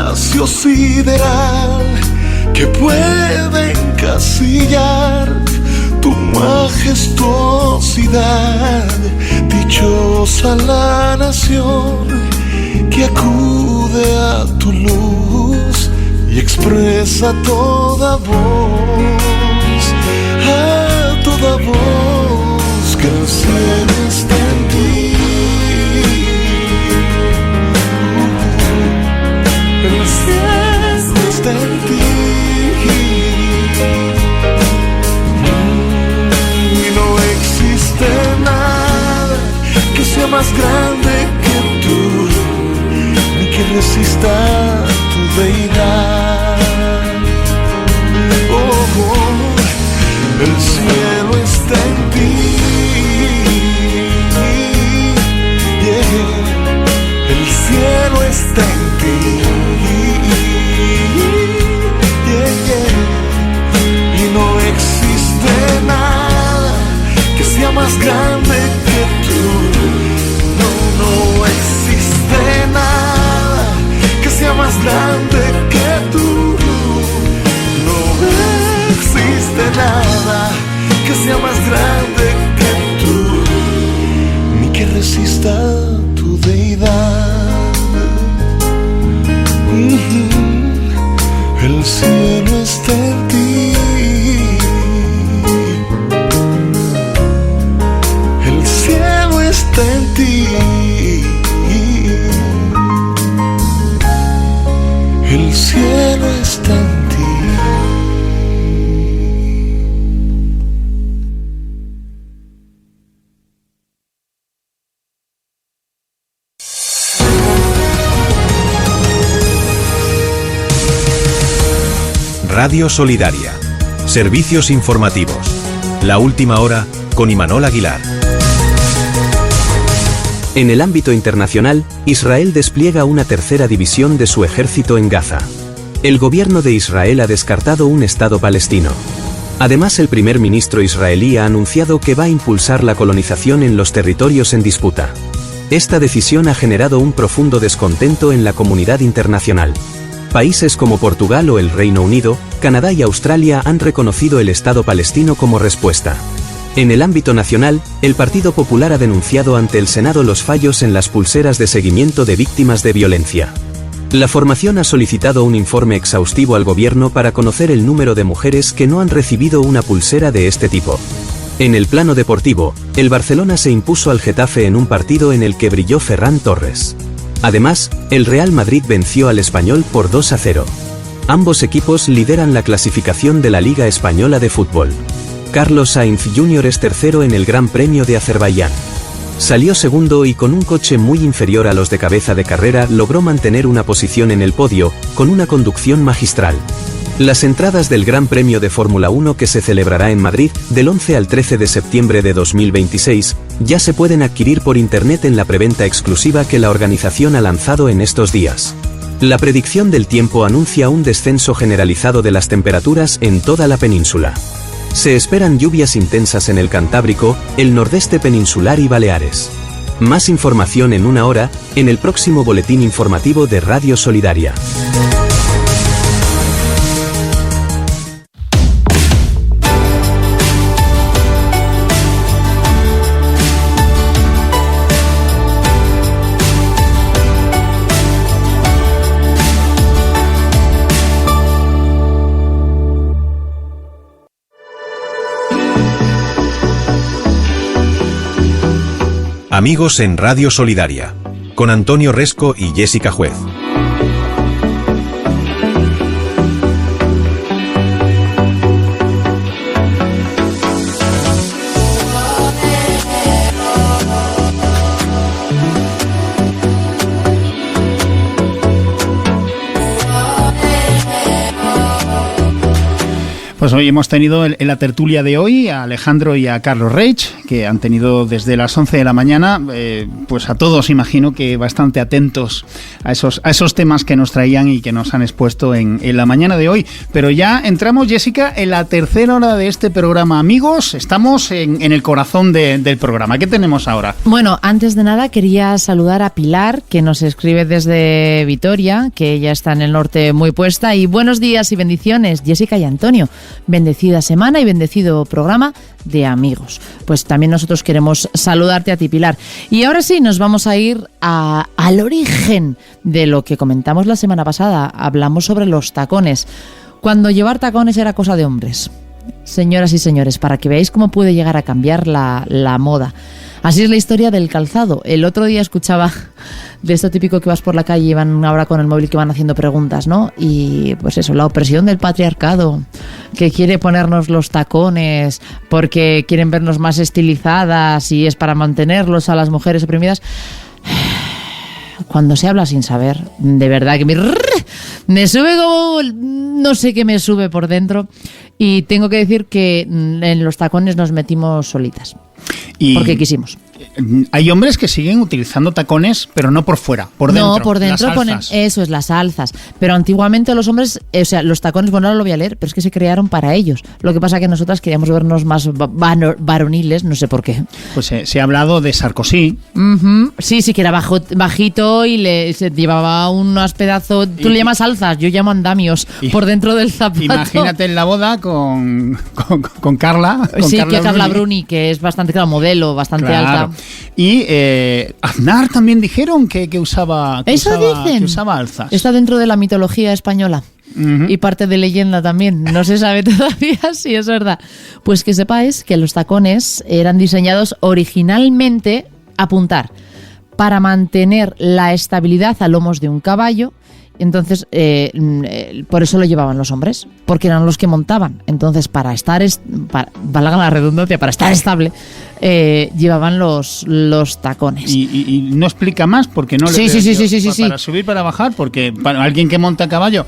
espacio sideral que puede encasillar tu majestuosidad. Dichosa la nación que acude a tu luz y expresa toda voz, a toda voz, que el cielo está en ti. El cielo está en ti. Y no existe nada que sea más grande que tú, ni que resista tu deidad. Oh, el cielo está en ti. Yeah. El cielo está en ti. Yeah, yeah. Y no existe nada que sea más grande que tú. No, no existe nada que sea más grande que tú. No existe nada que sea más grande que tú, ni que resista tu deidad. El cielo está en ti. El cielo está en ti. El cielo está en ti. Radio Solidaria. Servicios informativos. La última hora con Imanol Aguilar. En el ámbito internacional, Israel despliega una tercera división de su ejército en Gaza. El gobierno de Israel ha descartado un Estado palestino. Además, el primer ministro israelí ha anunciado que va a impulsar la colonización en los territorios en disputa. Esta decisión ha generado un profundo descontento en la comunidad internacional. Países como Portugal o el Reino Unido, Canadá y Australia han reconocido el Estado palestino como respuesta. En el ámbito nacional, el Partido Popular ha denunciado ante el Senado los fallos en las pulseras de seguimiento de víctimas de violencia. La formación ha solicitado un informe exhaustivo al gobierno para conocer el número de mujeres que no han recibido una pulsera de este tipo. En el plano deportivo, el Barcelona se impuso al Getafe en un partido en el que brilló Ferran Torres. Además, el Real Madrid venció al Español por 2-0. Ambos equipos lideran la clasificación de la Liga Española de Fútbol. Carlos Sainz Jr. es tercero en el Gran Premio de Azerbaiyán. Salió segundo y con un coche muy inferior a los de cabeza de carrera logró mantener una posición en el podio, con una conducción magistral. Las entradas del Gran Premio de Fórmula 1 que se celebrará en Madrid, del 11 al 13 de septiembre de 2026, ya se pueden adquirir por internet en la preventa exclusiva que la organización ha lanzado en estos días. La predicción del tiempo anuncia un descenso generalizado de las temperaturas en toda la península. Se esperan lluvias intensas en el Cantábrico, el nordeste peninsular y Baleares. Más información en una hora, en el próximo boletín informativo de Radio Solidaria. Amigos en Radio Solidaria, con Antonio Resco y Jessica Juez. Pues hoy hemos tenido en la tertulia de hoy a Alejandro y a Carlos Reich, que han tenido desde las 11 de la mañana, pues a todos imagino que bastante atentos a esos temas que nos traían y que nos han expuesto en la mañana de hoy. Pero ya entramos, Jessica, en la tercera hora de este programa. Amigos, estamos en el corazón del programa. ¿Qué tenemos ahora? Bueno, antes de nada quería saludar a Pilar, que nos escribe desde Vitoria, que ella está en el norte muy puesta. Y buenos días y bendiciones, Jessica y Antonio. Bendecida semana y bendecido programa de Amigos. Pues también nosotros queremos saludarte a ti, Pilar. Y ahora sí, nos vamos a ir al origen de lo que comentamos la semana pasada. Hablamos sobre los tacones. Cuando llevar tacones era cosa de hombres. Señoras y señores, para que veáis cómo puede llegar a cambiar la moda. Así es la historia del calzado. El otro día escuchaba de esto típico que vas por la calle y van ahora con el móvil que van haciendo preguntas, ¿no? Y pues eso, la opresión del patriarcado, que quiere ponernos los tacones porque quieren vernos más estilizadas y es para mantenerlos a las mujeres oprimidas. Cuando se habla sin saber, de verdad que me sube como... no sé qué me sube por dentro. Y tengo que decir que en los tacones nos metimos solitas. Porque quisimos. Hay hombres que siguen utilizando tacones, pero no por fuera, por dentro. No, por dentro ponen, eso es, las alzas. Pero antiguamente los hombres, o sea, los tacones, bueno, ahora lo voy a leer, pero es que se crearon para ellos. Lo que pasa es que nosotras queríamos vernos más varoniles, no sé por qué. Pues se ha hablado de Sarkozy. Uh-huh. Sí, que era bajito y se llevaba unos pedazos, tú le llamas alzas, yo llamo andamios, por dentro del zapato. Imagínate en la boda con Carla. Carla Bruni, que es bastante, claro, modelo, bastante alta. Y Aznar también dijeron que usaba alzas. Está dentro de la mitología española. Uh-huh. Y parte de leyenda también. No se sabe todavía si es verdad. Pues que sepáis que los tacones eran diseñados originalmente, apuntar, para mantener la estabilidad a lomos de un caballo. Entonces, por eso lo llevaban los hombres, porque eran los que montaban. Entonces, valga la redundancia, para estar estable, llevaban los tacones. Y no explica más, porque no le sí. Para subir, para bajar, porque para alguien que monta a caballo,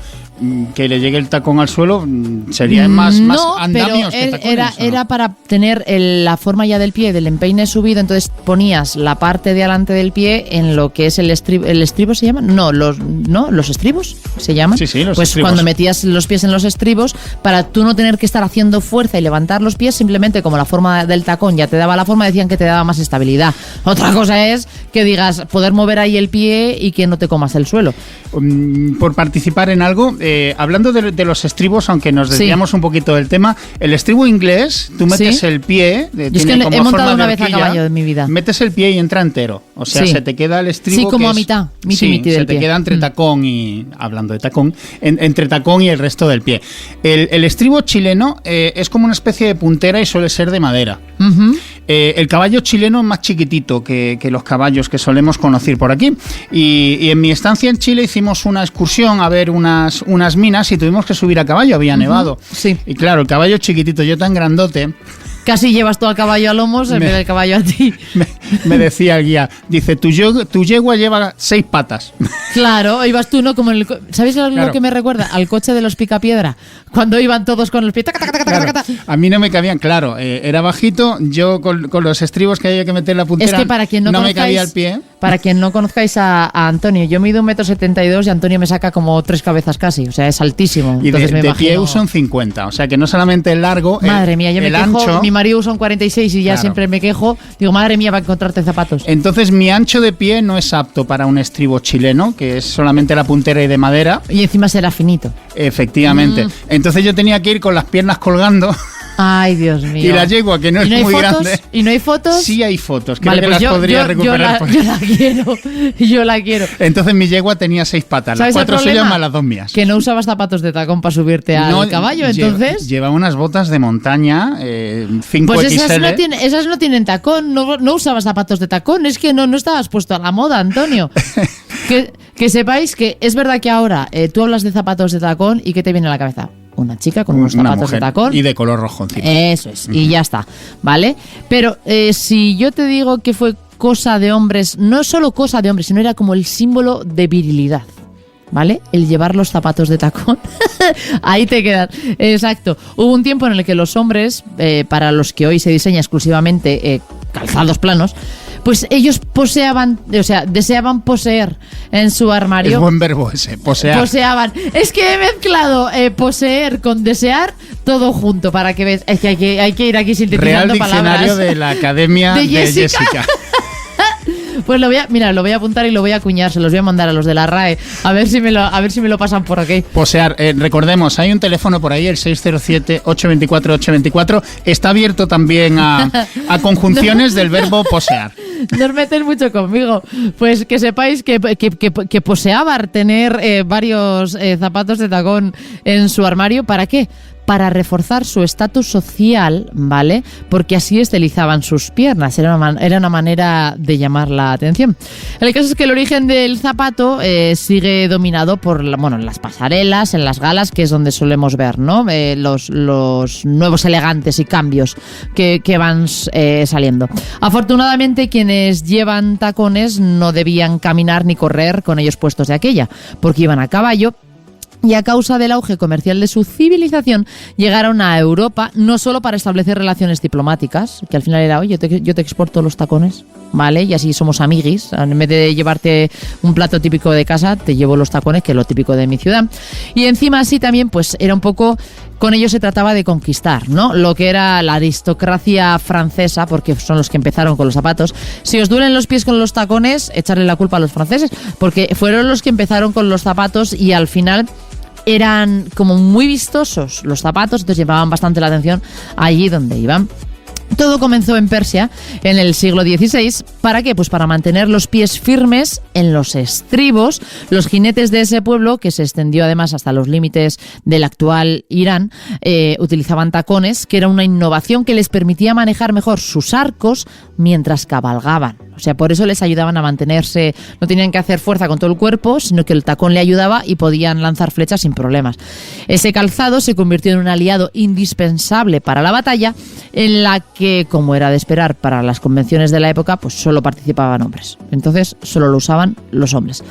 que le llegue el tacón al suelo, sería más andamios que tacones. Era para tener la forma ya del pie, del empeine subido. Entonces ponías la parte de adelante del pie en lo que es el estribo, ¿se llama? Los estribos se llaman. Sí, los pues estribos. Cuando metías los pies en los estribos, para tú no tener que estar haciendo fuerza y levantar los pies, simplemente como la forma del tacón ya te daba la forma, decían que te daba más estabilidad. Otra cosa es que digas, poder mover ahí el pie y que no te comas el suelo. Por participar en algo, hablando de los estribos, aunque nos desviamos un poquito del tema, el estribo inglés, tú metes el pie, yo es que he montado una vez a caballo en mi vida. Metes el pie y entra entero, o sea, se te queda el estribo. Sí, como a mitad, miti del se te pie. Queda entre tacón y, hablando de tacón, entre tacón y el resto del pie. El estribo chileno es como una especie de puntera y suele ser de madera. Uh-huh. El caballo chileno es más chiquitito que los caballos que solemos conocer por aquí. Y en mi estancia en Chile hicimos una excursión a ver unas minas y tuvimos que subir a caballo, había nevado. Sí. Y claro, el caballo chiquitito, yo tan grandote... Casi llevas todo el caballo a lomos en vez del caballo a ti. Me decía el guía, dice, tu yegua lleva 6 patas. Claro, ibas tú, ¿no? Como ¿sabéis lo que me recuerda? Al coche de los Picapiedra, cuando iban todos con los pies. A mí no me cabían, claro, era bajito, yo con los estribos que había que meter en la puntera, es que para quien no me cabía el pie. Para quien no conozcáis a Antonio, yo mido 1,72 m y Antonio me saca como 3 cabezas casi, o sea, es altísimo. Y de pie uso un 50, o sea que no solamente el largo, madre mía, yo me quejo, ancho. Mi marido usa un 46 y ya siempre me quejo, digo, madre mía, va a encontrarte zapatos. Entonces mi ancho de pie no es apto para un estribo chileno, que es solamente la puntera y de madera. Y encima será finito. Efectivamente. Entonces yo tenía que ir con las piernas colgando. Ay, Dios mío. Y la yegua, que no es muy grande. ¿Y no hay fotos? Sí hay fotos, creo vale, que pues las podría recuperar. Yo la quiero. Entonces mi yegua tenía 6 patas, las 4 suyas más las 2 mías. Que no usabas zapatos de tacón para subirte al caballo, entonces... Lleva unas botas de montaña, 5XL. Pues esas no tienen tacón, no usabas zapatos de tacón, es que no estabas puesto a la moda, Antonio. que sepáis que es verdad que ahora tú hablas de zapatos de tacón y ¿qué te viene a la cabeza? Una chica con unos zapatos de tacón. Y de color rojo encima. Eso es, y ya está, ¿vale? Pero si yo te digo que fue cosa de hombres, no solo cosa de hombres, sino era como el símbolo de virilidad. ¿vale? El llevar los zapatos de tacón. Ahí te quedas. Exacto. Hubo un tiempo en el que los hombres, para los que hoy se diseña exclusivamente calzados planos, pues ellos deseaban poseer en su armario. Es buen verbo ese, posear. Poseaban. Es que he mezclado poseer con desear todo junto, para que veas. Es que hay que ir aquí sintetizando palabras. Real Diccionario de la Academia de Jessica. Pues lo voy a apuntar y lo voy a acuñar, se los voy a mandar a los de la RAE, a ver si me lo pasan por aquí. Posear, recordemos, hay un teléfono por ahí, el 607-824-824, está abierto también a conjunciones del verbo posear. No os metéis mucho conmigo. Pues que sepáis que poseaba tener varios zapatos de tacón en su armario. ¿Para qué? Para reforzar su estatus social, ¿vale? Porque así estilizaban sus piernas. Era una manera de llamar la atención. El caso es que el origen del zapato sigue dominado por las pasarelas, en las galas, que es donde solemos ver, ¿no? Los nuevos elegantes y cambios que van saliendo. Afortunadamente, quienes llevan tacones no debían caminar ni correr con ellos puestos de aquella, porque iban a caballo. Y a causa del auge comercial de su civilización, llegaron a Europa no solo para establecer relaciones diplomáticas, que al final era, oye, yo te exporto los tacones, ¿vale? Y así somos amiguis. En vez de llevarte un plato típico de casa, te llevo los tacones, que es lo típico de mi ciudad. Y encima así también, pues era un poco... Con ello se trataba de conquistar, ¿no? Lo que era la aristocracia francesa, porque son los que empezaron con los zapatos. Si os duelen los pies con los tacones, echarle la culpa a los franceses, porque fueron los que empezaron con los zapatos y al final eran como muy vistosos los zapatos, entonces llamaban bastante la atención allí donde iban. Todo comenzó en Persia en el siglo XVI. ¿Para qué? Pues para mantener los pies firmes en los estribos. Los jinetes de ese pueblo, que se extendió además hasta los límites del actual Irán, utilizaban tacones, que era una innovación que les permitía manejar mejor sus arcos mientras cabalgaban. O sea, por eso les ayudaban a mantenerse, no tenían que hacer fuerza con todo el cuerpo, sino que el tacón le ayudaba y podían lanzar flechas sin problemas. Ese calzado se convirtió en un aliado indispensable para la batalla, en la que, como era de esperar para las convenciones de la época, pues solo participaban hombres. Entonces, solo lo usaban los hombres.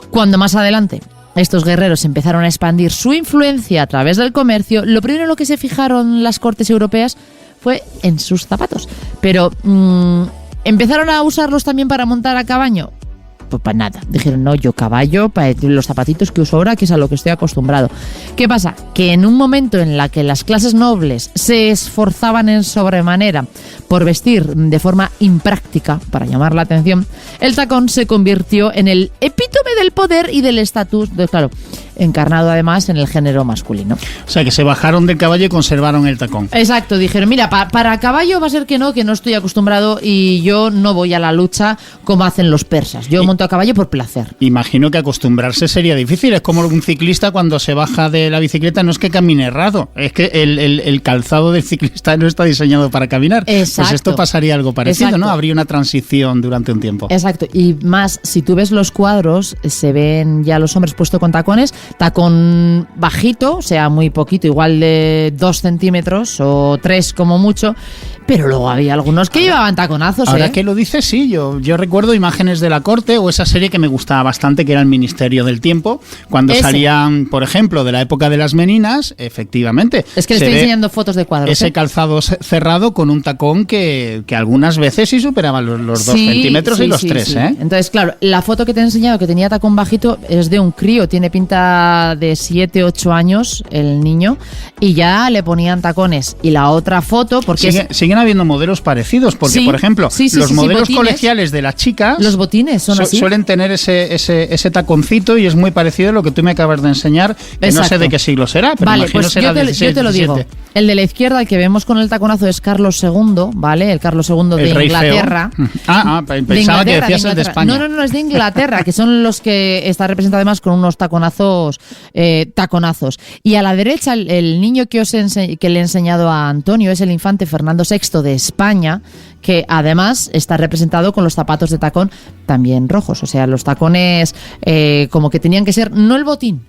Cuando más adelante estos guerreros empezaron a expandir su influencia a través del comercio, lo primero en lo que se fijaron las cortes europeas fue en sus zapatos. Pero... ¿empezaron a usarlos también para montar a caballo? Pues para nada. Dijeron, no, yo caballo, para los zapatitos que uso ahora, que es a lo que estoy acostumbrado. ¿Qué pasa? Que en un momento en la que las clases nobles se esforzaban en sobremanera por vestir de forma impráctica, para llamar la atención, el tacón se convirtió en el epítome del poder y del estatus, claro, encarnado además en el género masculino. O sea, que se bajaron del caballo y conservaron el tacón. Exacto, dijeron, mira, para caballo va a ser que no estoy acostumbrado y yo no voy a la lucha como hacen los persas. Yo monto a caballo por placer. Imagino que acostumbrarse sería difícil. Es como un ciclista cuando se baja de la bicicleta, no es que camine errado, es que el calzado del ciclista no está diseñado para caminar. Exacto. Pues esto pasaría algo parecido, Exacto. ¿no? Habría una transición durante un tiempo. Exacto, y más, si tú ves los cuadros, se ven ya los hombres puestos con tacones, tacón bajito, o sea, muy poquito, igual de 2 centímetros o 3 como mucho, pero luego había algunos que llevaban taconazos. Ahora que lo dices, sí, yo recuerdo imágenes de la corte o esa serie que me gustaba bastante, que era El Ministerio del Tiempo, cuando salían, por ejemplo, de la época de las meninas, efectivamente. Es que le estoy enseñando fotos de cuadros. Ese calzado cerrado con un tacón que algunas veces sí superaban los 2 centímetros y los 3, sí. ¿eh? Entonces, claro, la foto que te he enseñado que tenía tacón bajito es de un crío, tiene pinta de 7, 8 años el niño, y ya le ponían tacones. Y la otra foto, porque siguen habiendo modelos parecidos, porque por ejemplo, los modelos botines, colegiales de las chicas, los botines son así, suelen tener ese taconcito, y es muy parecido a lo que tú me acabas de enseñar, que Exacto. No sé de qué siglo será, pero vale, imagino pues será yo te lo digo. El de la izquierda, el que vemos con el taconazo, es Carlos II, ¿vale? El Carlos II de Inglaterra. Pensaba que decías el de España. No, es de Inglaterra, que son los que está representado además con unos taconazos. Y a la derecha, el niño que le he enseñado a Antonio es el infante Fernando VI de España, que además está representado con los zapatos de tacón también rojos. O sea, los tacones como que tenían que ser, no el botín,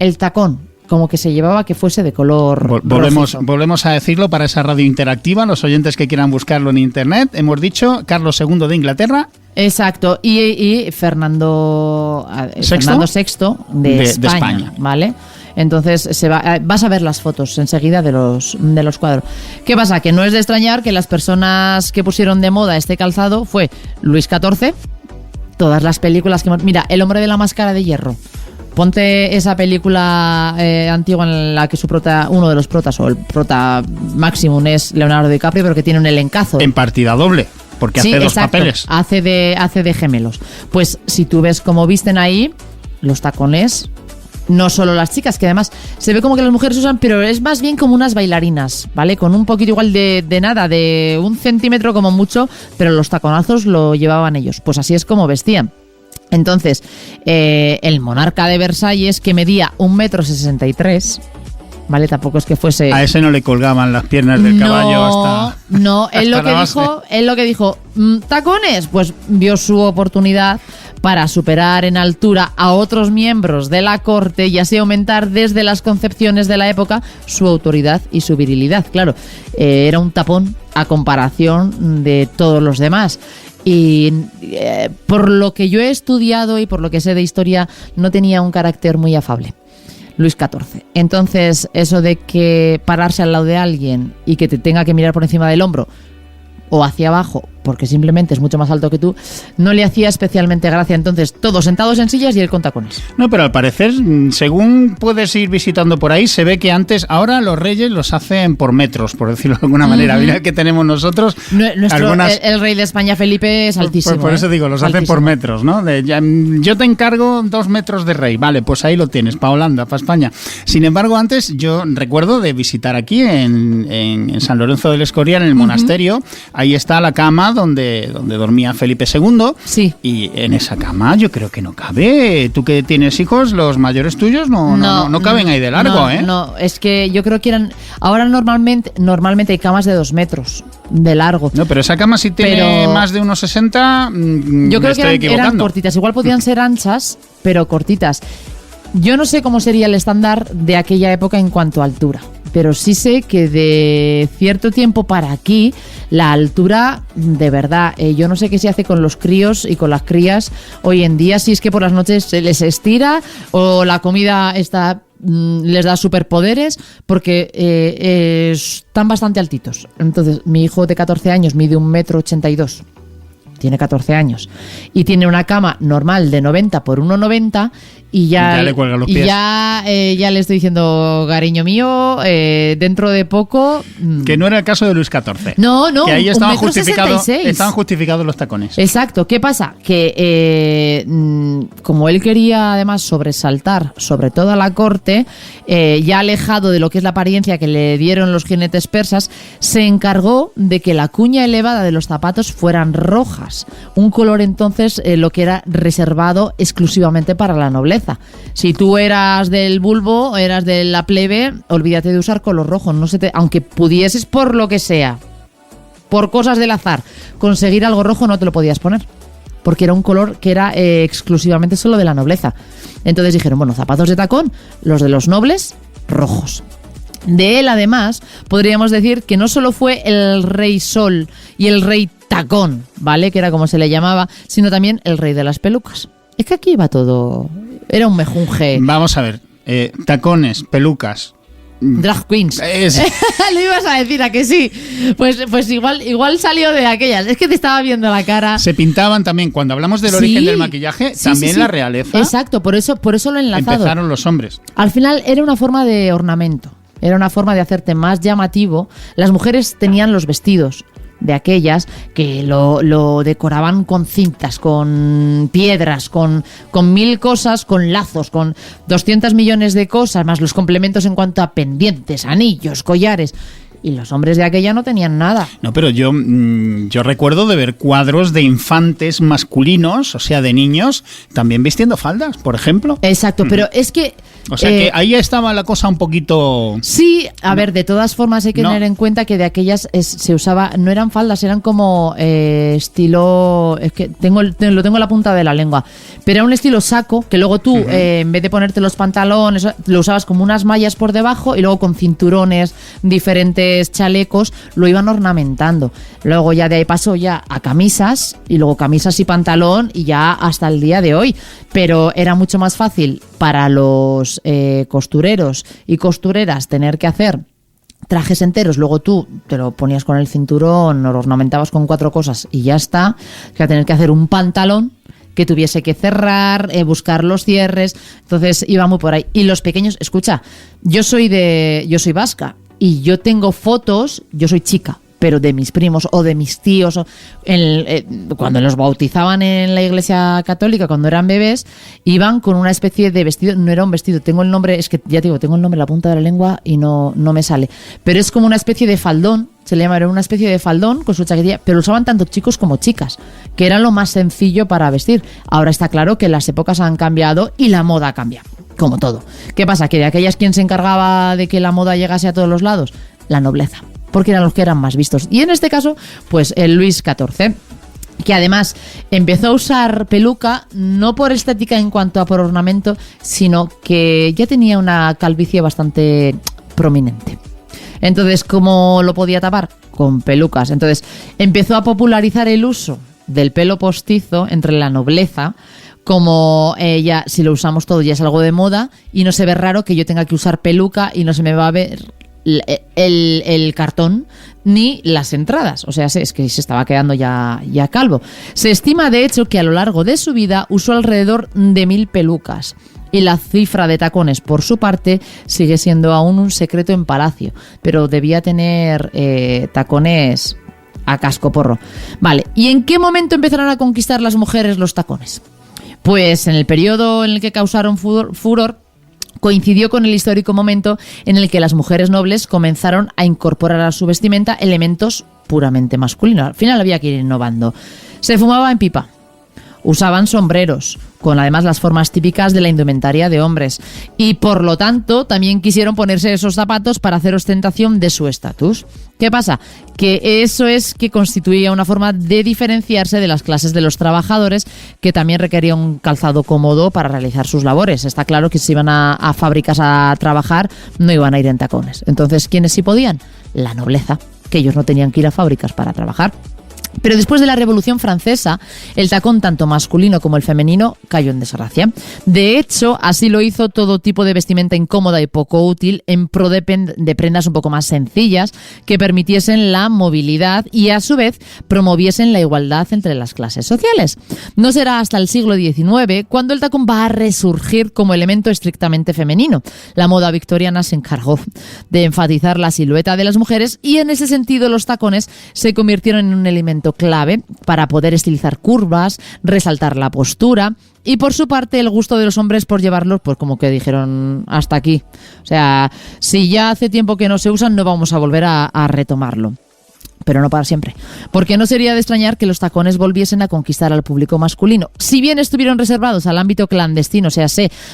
el tacón, como que se llevaba que fuese de color volvemos a decirlo para esa radio interactiva, los oyentes que quieran buscarlo en internet. Hemos dicho Carlos II de Inglaterra, Exacto, y Fernando VI de España, ¿vale? Entonces vas a ver las fotos enseguida de los cuadros. ¿Qué pasa? Que no es de extrañar que las personas que pusieron de moda este calzado fue Luis XIV, todas las películas que mira, El hombre de la máscara de hierro. Ponte esa película antigua en la que uno de los protas, o el prota máximo es Leonardo DiCaprio, pero que tiene un elencazo. En partida doble, porque hace dos papeles. Hace de gemelos. Pues si tú ves cómo visten ahí, los tacones, no solo las chicas, que además se ve como que las mujeres usan, pero es más bien como unas bailarinas, ¿vale? Con un poquito igual de nada, de 1 centímetro como mucho, pero los taconazos lo llevaban ellos. Pues así es como vestían. Entonces, el monarca de Versalles, que medía 1,63 m, ¿vale? Tampoco es que fuese... A ese no le colgaban las piernas del caballo hasta... No, él lo que dijo, ¿tacones? Pues vio su oportunidad para superar en altura a otros miembros de la corte y así aumentar desde las concepciones de la época su autoridad y su virilidad. Claro, era un tapón a comparación de todos los demás. Y por lo que yo he estudiado y por lo que sé de historia, no tenía un carácter muy afable, Luis XIV. Entonces, eso de que pararse al lado de alguien y que te tenga que mirar por encima del hombro o hacia abajo, porque simplemente es mucho más alto que tú, no le hacía especialmente gracia. Entonces, todos sentados en sillas y él con tacones. No, pero al parecer, según puedes ir visitando por ahí, se ve que ahora los reyes los hacen por metros, por decirlo de alguna manera. Mira que tenemos nosotros. El rey de España, Felipe, es altísimo. Por eso digo, los hacen por metros, ¿no? Yo te encargo 2 metros de rey. Vale, pues ahí lo tienes, para Holanda, para España. Sin embargo, antes yo recuerdo de visitar aquí en San Lorenzo del Escorial, en el monasterio. Ahí está la cama donde dormía Felipe II. Sí. Y en esa cama yo creo que no cabe. Tú que tienes hijos, los mayores tuyos no caben ahí de largo, ¿eh? No, es que yo creo que eran... Ahora normalmente hay camas de 2 metros de largo. No, pero esa cama si tiene más de 1,60, yo creo que eran cortitas. Igual podían ser anchas, pero cortitas. Yo no sé cómo sería el estándar de aquella época en cuanto a altura, pero sí sé que de cierto tiempo para aquí, la altura, de verdad, yo no sé qué se hace con los críos y con las crías hoy en día, si es que por las noches se les estira o la comida les da superpoderes, porque están bastante altitos. Entonces, mi hijo de 14 años mide 1,82 m. Tiene 14 años y tiene una cama normal de 90 por 1,90 y ya le cuelga los pies. Ya le estoy diciendo, cariño mío, dentro de poco... Que no era el caso de Luis XIV. No, que ahí estaban 1,66 m. justificados los tacones. Exacto. ¿Qué pasa? Que como él quería además sobresaltar sobre toda la corte, ya alejado de lo que es la apariencia que le dieron los jinetes persas, se encargó de que la cuña elevada de los zapatos fueran rojas. Un color entonces lo que era reservado exclusivamente para la nobleza. Si tú eras del bulbo, eras de la plebe, olvídate de usar color rojo. Aunque pudieses por lo que sea, por cosas del azar, conseguir algo rojo, no te lo podías poner, porque era un color que era exclusivamente solo de la nobleza. Entonces dijeron, bueno, zapatos de tacón, los de los nobles, rojos. De él, además, podríamos decir que no solo fue el rey Sol y el rey Tacón, ¿vale?, que era como se le llamaba, sino también el rey de las pelucas. Es que aquí iba todo... Era un mejunje. Vamos a ver, tacones, pelucas... Drag queens. Lo ibas a decir, ¿a que sí? Pues igual salió de aquellas. Es que te estaba viendo la cara. Se pintaban también, cuando hablamos del origen del maquillaje, también la realeza. Exacto, por eso lo he enlazado. Empezaron los hombres. Al final era una forma de ornamento. Era una forma de hacerte más llamativo. Las mujeres tenían los vestidos de aquellas que lo decoraban con cintas, con piedras, con 1000 cosas, con lazos, con 200 millones de cosas, más los complementos en cuanto a pendientes, anillos, collares. Y los hombres de aquella no tenían nada. No, pero yo recuerdo de ver cuadros de infantes masculinos, o sea, de niños, también vistiendo faldas, por ejemplo. Exacto, pero es que O sea que ahí estaba la cosa un poquito... Sí, a ver, de todas formas hay que tener en cuenta que de aquellas se usaba, no eran faldas, eran como estilo, es que lo tengo en la punta de la lengua, pero era un estilo saco, que luego tú, en vez de ponerte los pantalones, lo usabas como unas mallas por debajo y luego con cinturones, diferentes chalecos, lo iban ornamentando. Luego ya de ahí pasó ya a camisas, y luego camisas y pantalón, y ya hasta el día de hoy. Pero era mucho más fácil para los costureros y costureras tener que hacer trajes enteros, luego tú te lo ponías con el cinturón, lo ornamentabas con 4 cosas y ya está, que tener que hacer un pantalón que tuviese que cerrar, buscar los cierres, entonces iba muy por ahí. Y los pequeños, escucha, yo soy vasca y yo tengo fotos, yo soy chica, pero de mis primos o de mis tíos, cuando los bautizaban en la iglesia católica, cuando eran bebés, iban con una especie de vestido, no era un vestido, tengo el nombre, es que ya te digo, tengo el nombre en la punta de la lengua y no me sale, pero es como una especie de faldón, se le llama, era una especie de faldón con su chaquetilla, pero lo usaban tanto chicos como chicas, que era lo más sencillo para vestir. Ahora está claro que las épocas han cambiado y la moda cambia, como todo. ¿Qué pasa? Que de aquellas, ¿quién se encargaba de que la moda llegase a todos los lados? La nobleza, porque eran los que eran más vistos. Y en este caso, pues el Luis XIV, que además empezó a usar peluca no por estética en cuanto a por ornamento, sino que ya tenía una calvicie bastante prominente. Entonces, ¿cómo lo podía tapar? Con pelucas. Entonces, empezó a popularizar el uso del pelo postizo entre la nobleza, como ya si lo usamos todo ya es algo de moda y no se ve raro que yo tenga que usar peluca y no se me va a ver el cartón ni las entradas, o sea, es que se estaba quedando ya calvo. Se estima de hecho que a lo largo de su vida usó alrededor de 1000 pelucas y la cifra de tacones por su parte sigue siendo aún un secreto en palacio, pero debía tener tacones a cascoporro. Vale, ¿y en qué momento empezaron a conquistar las mujeres los tacones? Pues en el periodo en el que causaron furor coincidió con el histórico momento en el que las mujeres nobles comenzaron a incorporar a su vestimenta elementos puramente masculinos. Al final había que ir innovando. Se fumaba en pipa, usaban sombreros, con además las formas típicas de la indumentaria de hombres, y por lo tanto también quisieron ponerse esos zapatos para hacer ostentación de su estatus. ¿Qué pasa? Que eso es que constituía una forma de diferenciarse de las clases de los trabajadores, que también requería un calzado cómodo para realizar sus labores. Está claro que si iban a fábricas a trabajar no iban a ir en tacones. Entonces, ¿quiénes sí podían? La nobleza, que ellos no tenían que ir a fábricas para trabajar. Pero después de la Revolución Francesa, el tacón tanto masculino como el femenino cayó en desgracia. De hecho, así lo hizo todo tipo de vestimenta incómoda y poco útil en pro de prendas un poco más sencillas que permitiesen la movilidad y a su vez promoviesen la igualdad entre las clases sociales. No será hasta el siglo XIX cuando el tacón va a resurgir como elemento estrictamente femenino. La moda victoriana se encargó de enfatizar la silueta de las mujeres y en ese sentido los tacones se convirtieron en un elemento clave para poder estilizar curvas, resaltar la postura y por su parte el gusto de los hombres por llevarlos, pues como que dijeron hasta aquí. O sea, si ya hace tiempo que no se usan, no vamos a volver a retomarlo. Pero no para siempre, porque no sería de extrañar que los tacones volviesen a conquistar al público masculino. Si bien estuvieron reservados al ámbito clandestino, o sea,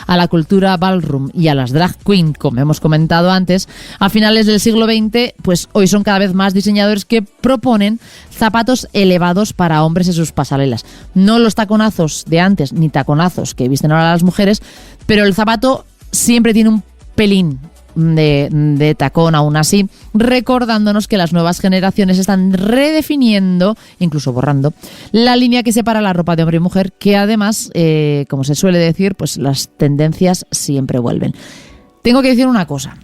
a la cultura ballroom y a las drag queen, como hemos comentado antes, a finales del siglo XX, pues hoy son cada vez más diseñadores que proponen zapatos elevados para hombres en sus pasarelas. No los taconazos de antes, ni taconazos que visten ahora las mujeres, pero el zapato siempre tiene un pelín de tacón aún así, recordándonos que las nuevas generaciones están redefiniendo, incluso borrando, la línea que separa la ropa de hombre y mujer, que además, como se suele decir, pues las tendencias siempre vuelven. Tengo que decir una cosa,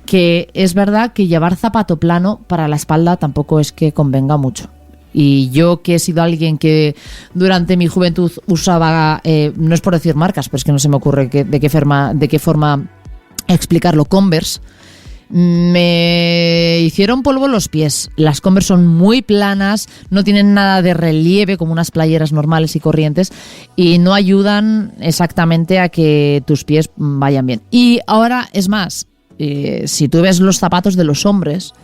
que es verdad que llevar zapato plano para la espalda tampoco es que convenga mucho. Y yo, que he sido alguien que durante mi juventud usaba, no es por decir marcas, pero es que no se me ocurre de qué forma explicarlo, Converse, me hicieron polvo los pies. Las Converse son muy planas, no tienen nada de relieve como unas playeras normales y corrientes y no ayudan exactamente a que tus pies vayan bien. Y ahora es más, si tú ves los zapatos de los hombres,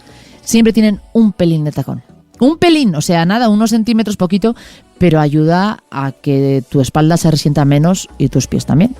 siempre tienen un pelín de tacón. Un pelín, o sea, nada, unos centímetros poquito, pero ayuda a que tu espalda se resienta menos y tus pies también.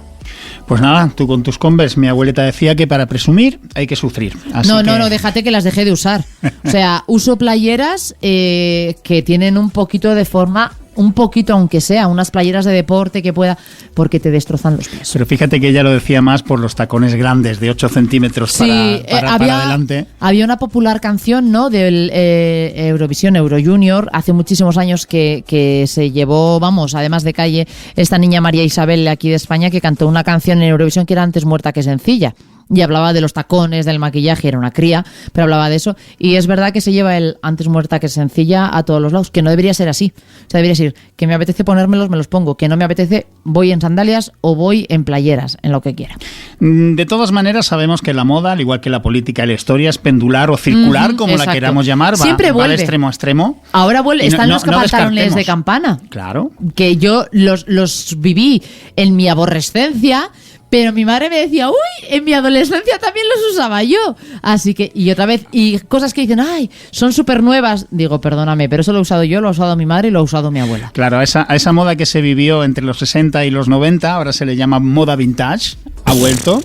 Pues nada, tú con tus Converse, mi abuelita decía que para presumir hay que sufrir. Así que... No, déjate que las dejé de usar. O sea, uso playeras que tienen un poquito de forma, un poquito aunque sea, unas playeras de deporte que pueda, porque te destrozan los pies. Pero fíjate que ella lo decía más por los tacones grandes de 8 centímetros para adelante. Había una popular canción, ¿no?, del Eurovisión, Euro Junior, hace muchísimos años que se llevó, vamos, además de calle, esta niña María Isabel de aquí de España, que cantó una canción en Eurovisión que era Antes muerta que sencilla. Y hablaba de los tacones, del maquillaje, era una cría, pero hablaba de eso. Y es verdad que se lleva el antes muerta que sencilla a todos los lados, que no debería ser así. O sea, debería ser que me apetece ponérmelos, me los pongo, que no me apetece, voy en sandalias o voy en playeras, en lo que quiera. De todas maneras, sabemos que la moda, al igual que la política y la historia, es pendular o circular, como exacto. la queramos llamar, Siempre va de extremo a extremo. Ahora vuelve, están los pantalones descartemos. de campana. Claro. Que yo los viví en mi aborrescencia, pero mi madre me decía, uy, en mi adolescencia también los usaba yo. Así que, y otra vez, y cosas que dicen, ay, son súper nuevas. Digo, perdóname, pero eso lo he usado yo, lo ha usado mi madre y lo ha usado mi abuela. Claro, a esa moda que se vivió entre los 60 y los 90, ahora se le llama moda vintage, ha vuelto.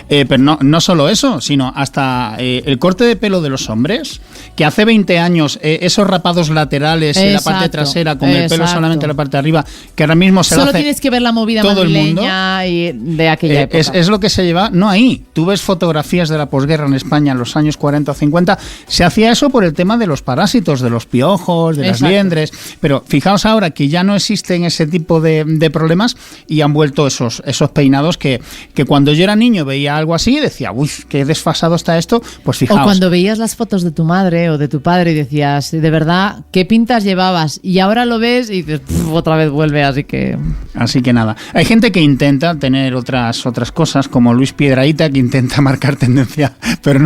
Pero no solo eso, sino hasta el corte de pelo de los hombres, que hace 20 años esos rapados laterales en la parte trasera con el pelo solamente en la parte de arriba, que ahora mismo se lo hace solo tienes que ver la movida todo el mundo. madrileña y de aquella época. Es lo que se lleva, no ahí. Tú ves fotografías de la posguerra en España en los años 40 o 50, se hacía eso por el tema de los parásitos, de los piojos, de las liendres, pero fijaos ahora que ya no existen ese tipo de problemas y han vuelto esos peinados que cuando yo era niño veía algo así y decía, uy, qué desfasado está esto, pues fijaos. O cuando veías las fotos de tu madre o de tu padre y decías, de verdad, ¿qué pintas llevabas? Y ahora lo ves y dices, otra vez vuelve, así que nada. Hay gente que intenta tener otras cosas, como Luis Piedrahita, que intenta marcar tendencia, pero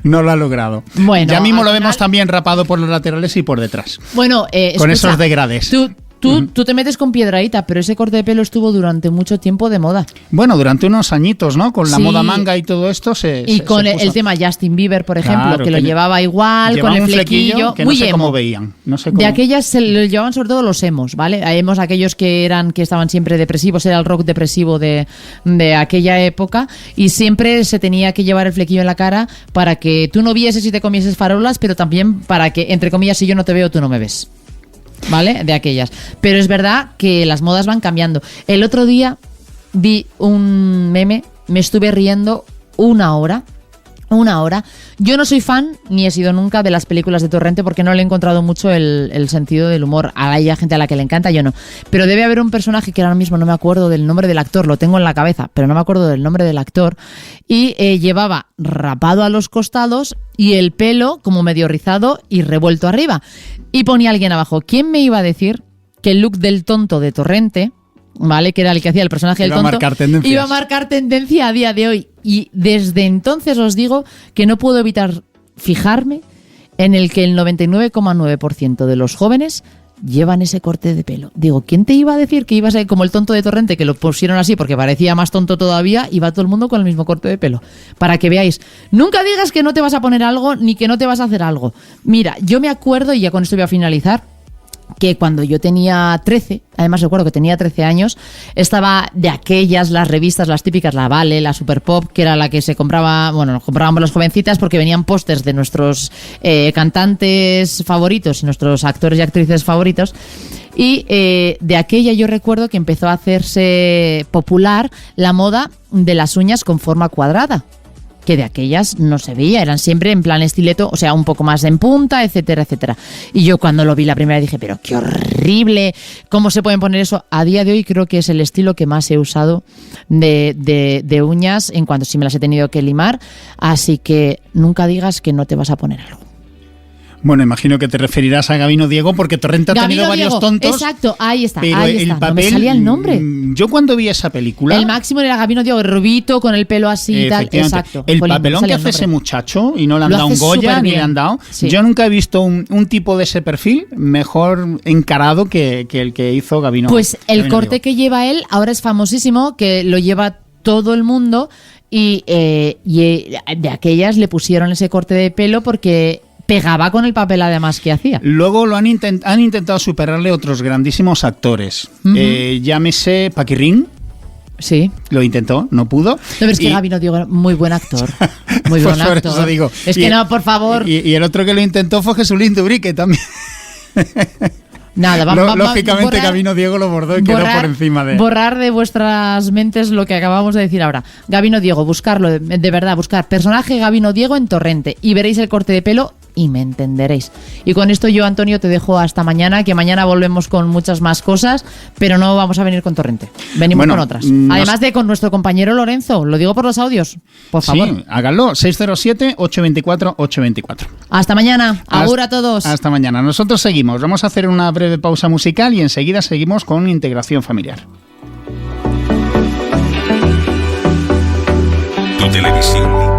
no lo ha logrado. Bueno, ya mismo lo vemos también rapado por los laterales y por detrás. Bueno, con esos degradés. Tú te metes con Piedrahita, pero ese corte de pelo estuvo durante mucho tiempo de moda. Bueno, durante unos añitos, ¿no? Con la moda manga y todo esto y con el tema Justin Bieber, por ejemplo, claro, que lo llevaba igual, con el flequillo. Que muy no sé emo. Cómo veían. No sé cómo. De aquellas se lo llevaban sobre todo los emos, ¿vale? Emos aquellos que estaban siempre depresivos, era el rock depresivo de aquella época, y siempre se tenía que llevar el flequillo en la cara para que tú no vieses y te comieses farolas, pero también para que, entre comillas, si yo no te veo, tú no me ves. ¿Vale? De aquellas. Pero es verdad que las modas van cambiando. El otro día vi un meme, me estuve riendo una hora. Yo no soy fan, ni he sido nunca, de las películas de Torrente porque no le he encontrado mucho el sentido del humor. Hay gente a la que le encanta, yo no. Pero debe haber un personaje que ahora mismo no me acuerdo del nombre del actor, lo tengo en la cabeza, pero no me acuerdo del nombre del actor. Y llevaba rapado a los costados y el pelo como medio rizado y revuelto arriba. Y ponía alguien abajo, ¿quién me iba a decir que el look del tonto de Torrente, ¿vale?, que era el que hacía el personaje del tonto, iba a marcar tendencia a día de hoy? Y desde entonces os digo que no puedo evitar fijarme en el que el 99,9% de los jóvenes llevan ese corte de pelo. Digo, ¿quién te iba a decir que iba a ser como el tonto de Torrente, que lo pusieron así porque parecía más tonto todavía, y va todo el mundo con el mismo corte de pelo? Para que veáis, nunca digas que no te vas a poner algo ni que no te vas a hacer algo. Mira, yo me acuerdo, y ya con esto voy a finalizar, que cuando yo tenía 13, además recuerdo que tenía 13 años, estaba de aquellas, las revistas, las típicas, la Vale, la Super Pop, que era la que se compraba, bueno, nos comprábamos las jovencitas porque venían pósters de nuestros cantantes favoritos y nuestros actores y actrices favoritos. Y de aquella yo recuerdo que empezó a hacerse popular la moda de las uñas con forma cuadrada, que de aquellas no se veía, eran siempre en plan estileto, o sea, un poco más en punta, etcétera, etcétera. Y yo cuando lo vi la primera dije, pero qué horrible, ¿cómo se pueden poner eso? A día de hoy creo que es el estilo que más he usado de uñas en cuanto si me las he tenido que limar, así que nunca digas que no te vas a poner algo. Bueno, imagino que te referirás a Gabino Diego porque Torrente ha tenido varios tontos. Exacto, ahí está. Pero ahí el está. papel, no me salía el nombre. Yo cuando vi esa película... El máximo era Gabino Diego, rubito, con el pelo así y tal. Exacto. El papelón que hace ese muchacho, y no le han dado un Goya, ni le han dado... Sí. Yo nunca he visto un tipo de ese perfil mejor encarado que el que hizo Gabino. Pues el corte que lleva él ahora es famosísimo, que lo lleva todo el mundo, y de aquellas le pusieron ese corte de pelo porque pegaba con el papel además que hacía. Luego han intentado superarle otros grandísimos actores. Llámese Paquirrín, Sí. Lo intentó, no pudo. No, pero es que Gabino Diego era muy buen actor. Muy buen Pues por actor. eso digo. Es que no, por favor. Y el otro que lo intentó fue Jesulín Dubrique también. Nada, lógicamente Gabino Diego lo bordó y quedó por encima de... Borrar de vuestras mentes lo que acabamos de decir ahora. Gabino Diego, buscarlo, de verdad, buscar personaje Gabino Diego en Torrente y veréis el corte de pelo y me entenderéis. Y con esto yo, Antonio, te dejo hasta mañana, que mañana volvemos con muchas más cosas, pero no vamos a venir con Torrente. Venimos con otras. Además de con nuestro compañero Lorenzo, lo digo por los audios, por favor. Sí, háganlo, 607-824-824. Hasta mañana, agur a todos. Hasta mañana. Nosotros seguimos, vamos a hacer una breve pausa musical y enseguida seguimos con integración familiar. Tu televisión.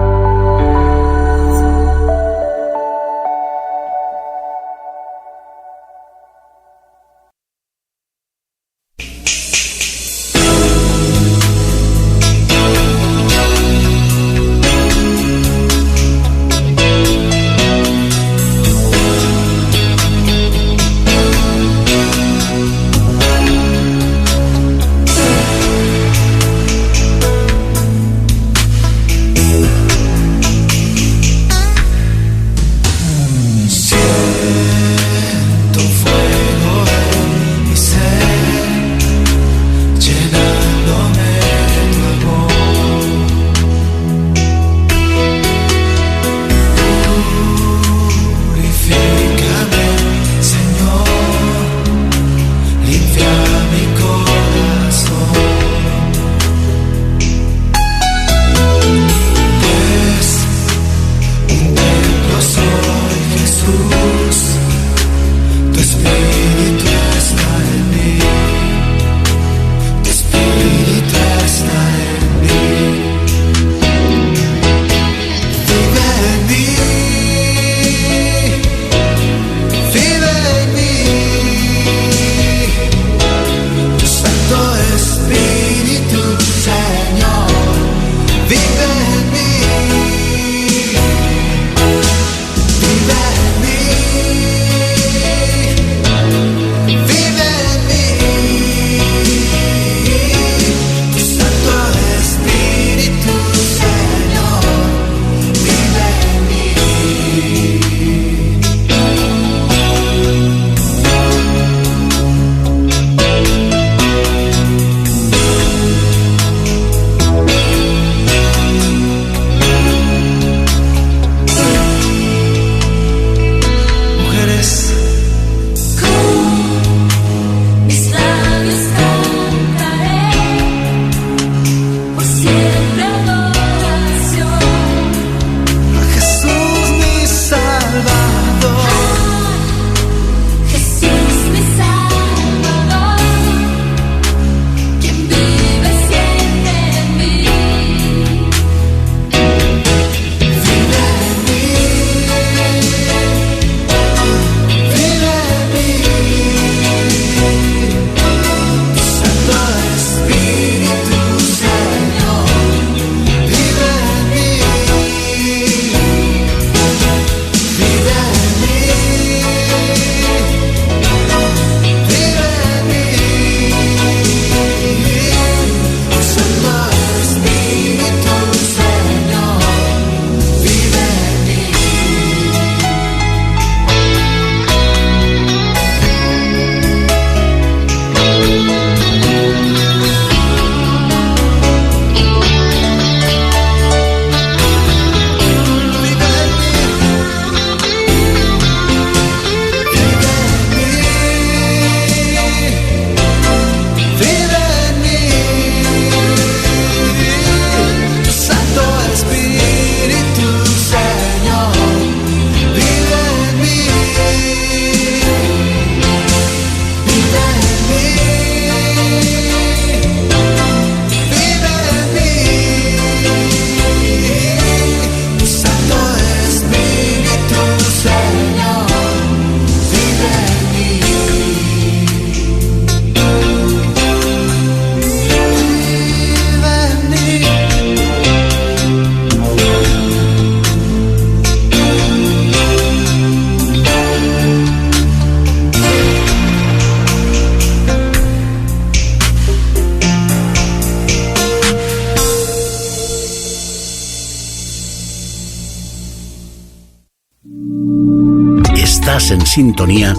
Estás en sintonía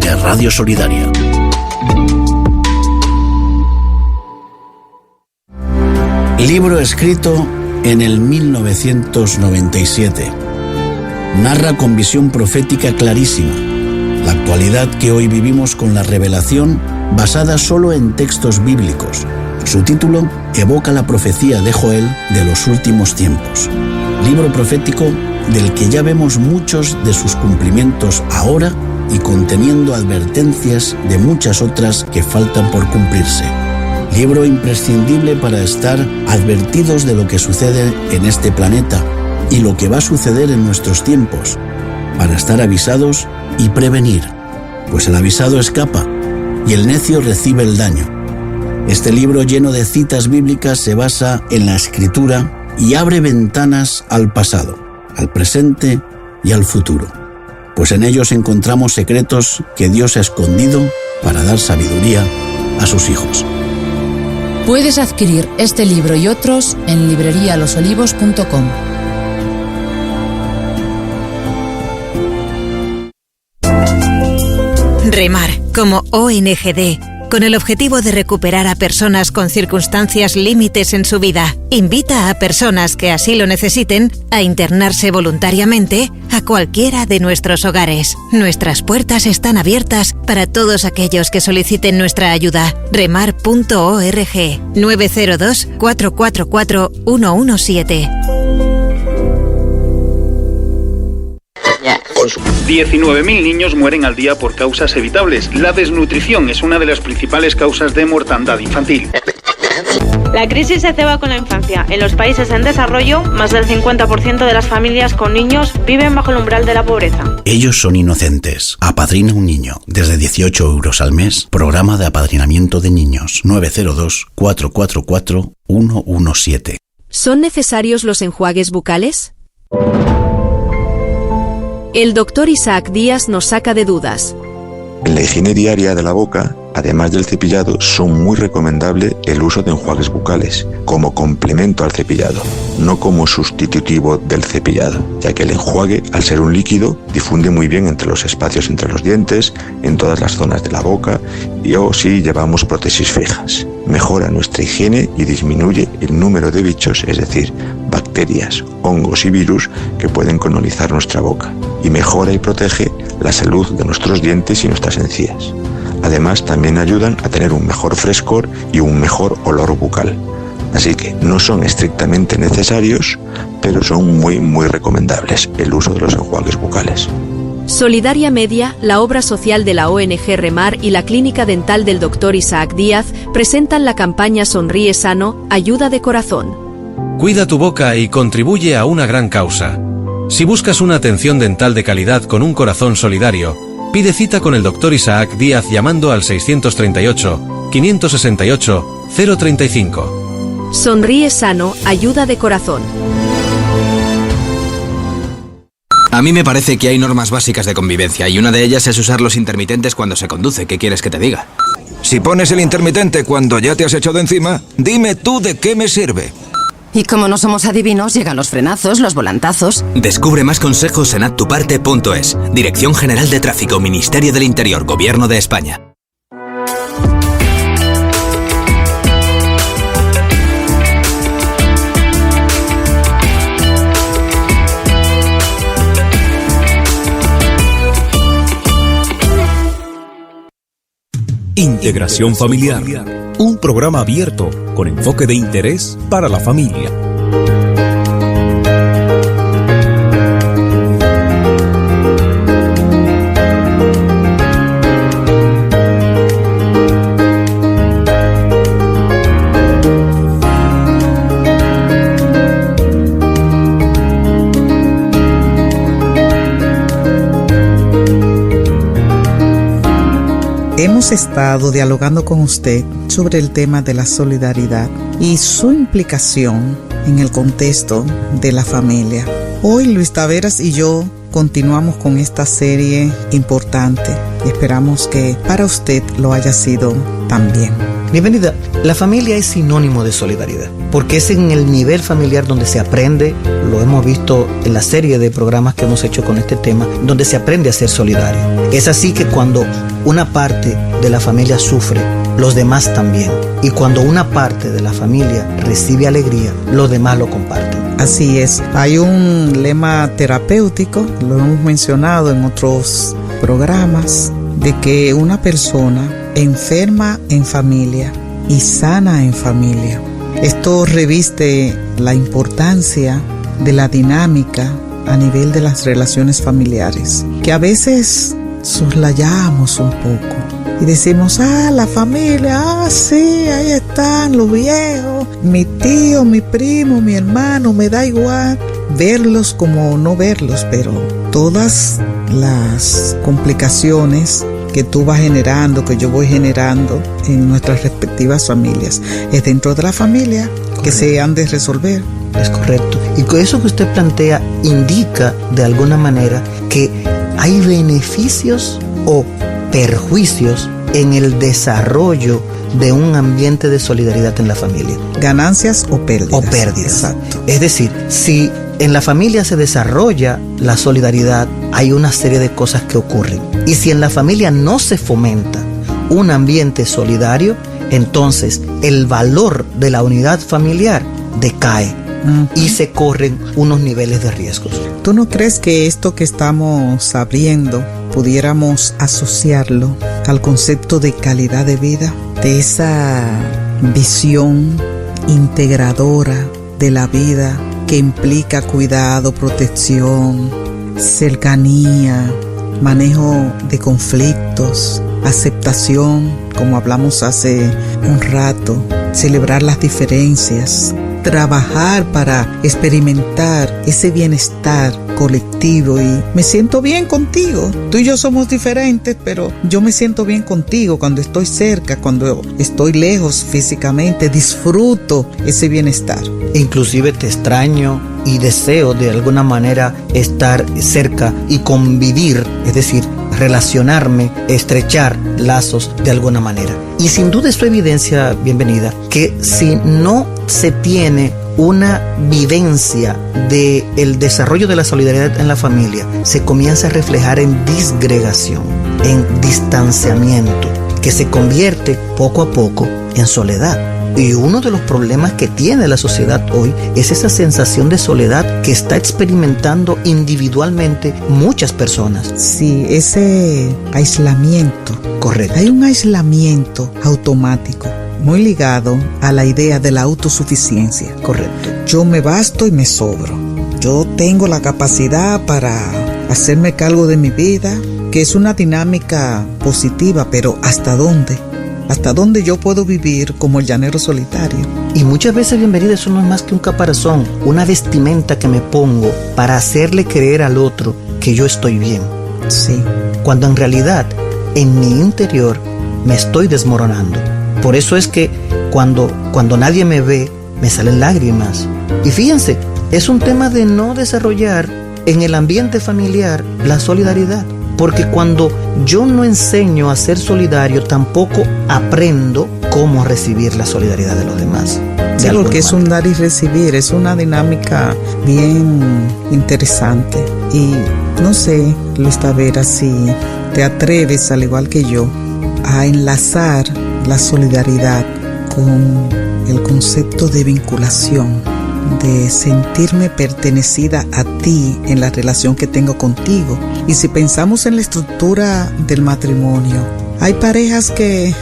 de Radio Solidaria. Libro escrito en el 1997. Narra con visión profética clarísima la actualidad que hoy vivimos con la revelación basada solo en textos bíblicos. Su título evoca la profecía de Joel de los últimos tiempos. Libro profético del que ya vemos muchos de sus cumplimientos ahora y conteniendo advertencias de muchas otras que faltan por cumplirse. Libro imprescindible para estar advertidos de lo que sucede en este planeta y lo que va a suceder en nuestros tiempos, para estar avisados y prevenir, pues el avisado escapa y el necio recibe el daño. Este libro lleno de citas bíblicas se basa en la Escritura y abre ventanas al pasado, al presente y al futuro, pues en ellos encontramos secretos que Dios ha escondido para dar sabiduría a sus hijos. Puedes adquirir este libro y otros en librerialosolivos.com. Remar, como ONGD, con el objetivo de recuperar a personas con circunstancias límites en su vida. Invita a personas que así lo necesiten a internarse voluntariamente a cualquiera de nuestros hogares. Nuestras puertas están abiertas para todos aquellos que soliciten nuestra ayuda. Remar.org 902 444 117. 19.000 niños mueren al día por causas evitables. La desnutrición es una de las principales causas de mortandad infantil. La crisis se ceba con la infancia. En los países en desarrollo, más del 50% de las familias con niños viven bajo el umbral de la pobreza. Ellos son inocentes. Apadrina un niño. Desde 18 euros al mes. Programa de apadrinamiento de niños. 902 444 117. ¿Son necesarios los enjuagues bucales? El doctor Isaac Díaz nos saca de dudas. En la higiene diaria de la boca, además del cepillado, son muy recomendable el uso de enjuagues bucales, como complemento al cepillado, no como sustitutivo del cepillado, ya que el enjuague, al ser un líquido, difunde muy bien entre los espacios entre los dientes, en todas las zonas de la boca, o si llevamos prótesis fijas. Mejora nuestra higiene y disminuye el número de bichos, es decir, bacterias, hongos y virus que pueden colonizar nuestra boca, y mejora y protege la salud de nuestros dientes y nuestras encías. Además, también ayudan a tener un mejor frescor y un mejor olor bucal. Así que no son estrictamente necesarios, pero son muy recomendables el uso de los enjuagues bucales. Solidaria Media, la obra social de la ONG Remar y la clínica dental del Dr. Isaac Díaz presentan la campaña Sonríe Sano, Ayuda de Corazón. Cuida tu boca y contribuye a una gran causa. Si buscas una atención dental de calidad con un corazón solidario, pide cita con el Dr. Isaac Díaz llamando al 638-568-035. Sonríe Sano, Ayuda de Corazón. A mí me parece que hay normas básicas de convivencia y una de ellas es usar los intermitentes cuando se conduce. ¿Qué quieres que te diga? Si pones el intermitente cuando ya te has echado encima, dime tú de qué me sirve. Y como no somos adivinos, llegan los frenazos, los volantazos. Descubre más consejos en haztuparte.es. Dirección General de Tráfico, Ministerio del Interior, Gobierno de España. Integración Familiar, un programa abierto con enfoque de interés para la familia. Hemos estado dialogando con usted sobre el tema de la solidaridad y su implicación en el contexto de la familia. Hoy Luis Taveras y yo continuamos con esta serie importante y esperamos que para usted lo haya sido también. Bienvenida. La familia es sinónimo de solidaridad, porque es en el nivel familiar donde se aprende, lo hemos visto en la serie de programas que hemos hecho con este tema, donde se aprende a ser solidario. Es así que cuando una parte de la familia sufre, los demás también. Y cuando una parte de la familia recibe alegría, los demás lo comparten. Así es. Hay un lema terapéutico, lo hemos mencionado en otros programas, de que una persona enferma en familia y sana en familia. Esto reviste la importancia de la dinámica a nivel de las relaciones familiares, que a veces soslayamos un poco y decimos, la familia, sí, ahí están los viejos, mi tío, mi primo, mi hermano, me da igual verlos como no verlos, pero todas las complicaciones que tú vas generando, que yo voy generando en nuestras respectivas familias, es dentro de la familia. Correcto. Que se han de resolver. Es correcto. Y con eso que usted plantea indica de alguna manera que hay beneficios o perjuicios en el desarrollo de un ambiente de solidaridad en la familia. Ganancias o pérdidas. O pérdidas. Exacto. Es decir, si en la familia se desarrolla la solidaridad, hay una serie de cosas que ocurren. Y si en la familia no se fomenta un ambiente solidario, entonces el valor de la unidad familiar decae y se corren unos niveles de riesgos. ¿Tú no crees que esto que estamos abriendo pudiéramos asociarlo al concepto de calidad de vida? De esa visión integradora de la vida que implica cuidado, protección, cercanía, manejo de conflictos, aceptación, como hablamos hace un rato, celebrar las diferencias, trabajar para experimentar ese bienestar colectivo. Y me siento bien contigo. Tú y yo somos diferentes, pero yo me siento bien contigo cuando estoy cerca, cuando estoy lejos físicamente. Disfruto ese bienestar. Inclusive te extraño y deseo de alguna manera estar cerca y convivir, es decir, relacionarme, estrechar lazos de alguna manera. Y sin duda esto evidencia, bienvenida, que si no se tiene una vivencia del desarrollo de la solidaridad en la familia, se comienza a reflejar en disgregación, en distanciamiento, que se convierte poco a poco en soledad. Y uno de los problemas que tiene la sociedad hoy es esa sensación de soledad que está experimentando individualmente muchas personas. Sí, ese aislamiento. Correcto. Hay un aislamiento automático muy ligado a la idea de la autosuficiencia. Correcto. Yo me basto y me sobro. Yo tengo la capacidad para hacerme cargo de mi vida, que es una dinámica positiva, pero ¿hasta dónde? ¿Hasta dónde yo puedo vivir como el llanero solitario? Y muchas veces, bienvenida, eso no es más que un caparazón, una vestimenta que me pongo para hacerle creer al otro que yo estoy bien. Sí. Cuando en realidad, en mi interior, me estoy desmoronando. Por eso es que cuando nadie me ve, me salen lágrimas. Y fíjense, es un tema de no desarrollar en el ambiente familiar la solidaridad. Porque cuando yo no enseño a ser solidario, tampoco aprendo cómo recibir la solidaridad de los demás. Sí, porque es un dar y recibir, es una dinámica bien interesante. Y no sé, Luis Tavera, si te atreves, al igual que yo, a enlazar la solidaridad con el concepto de vinculación, de sentirme pertenecida a ti en la relación que tengo contigo. Y si pensamos en la estructura del matrimonio, hay parejas que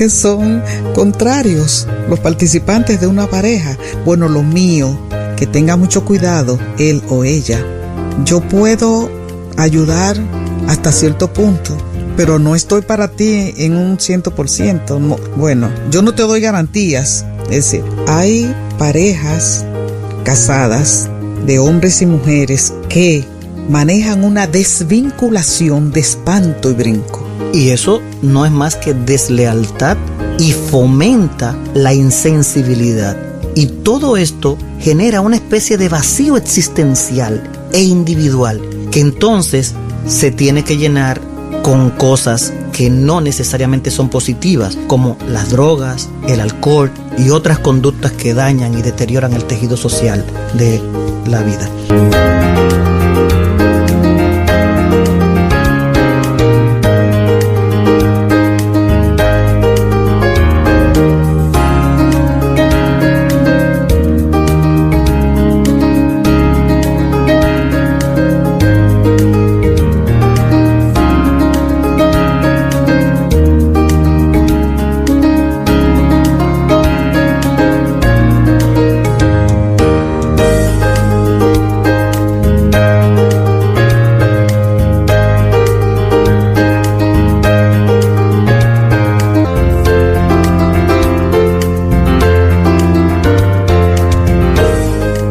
son contrarios, los participantes de una pareja. Bueno, lo mío, que tenga mucho cuidado, él o ella. Yo puedo ayudar hasta cierto punto, pero no estoy para ti en un 100%. No, bueno, yo no te doy garantías. Es decir, hay parejas casadas de hombres y mujeres que manejan una desvinculación de espanto y brinco. Y eso no es más que deslealtad y fomenta la insensibilidad. Y todo esto genera una especie de vacío existencial e individual que entonces se tiene que llenar con cosas que no necesariamente son positivas, como las drogas, el alcohol y otras conductas que dañan y deterioran el tejido social de la vida.